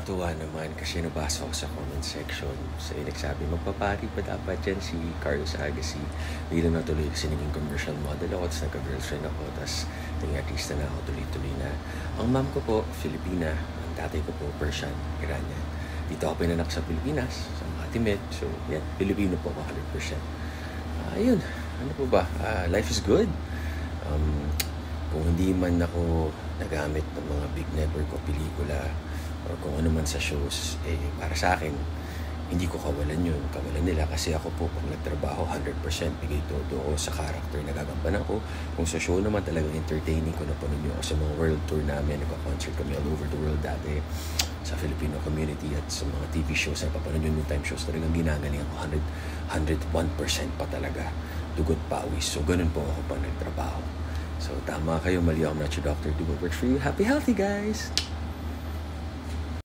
Nakakatuwa naman kasi nabasa ko sa comment section. So, nagsabi, magpapari pa dapat yan si Carlos Agassi. Hindi na natuloy kasi naging commercial model ako, tapos nagka-girlfriend ako, tapos naging artista na ako, tuloy-tuloy na. Ang mom ko po, Filipina. Ang tatay ko po, Persian, Iranian. Dito ako pinanak sa Pilipinas, sa Matimed. So, yan, Filipino po ako 100%. Ayun, ano po ba? Life is good. Kung hindi man ako nagamit ng mga big network o pelikula or kung ano man sa shows, para sa akin, hindi ko kawalan yun. Kawalan nila kasi ako po, pag nagtrabaho, 100% bigay todo ako sa character na gagampanan ko. Kung sa show naman talagang entertaining ko, napanood nyo ako sa mga world tour namin, nagka-concert kami all over the world dati sa Filipino community at sa mga TV shows na papanood nyo noontime shows, talagang ginagaling ako 101% pa talaga. Dugot pawis. So, ganun po ako pag nagtrabaho. So, tama kayo. Mali ako, I'm not your doctor. Do what works for you. Happy, healthy, guys!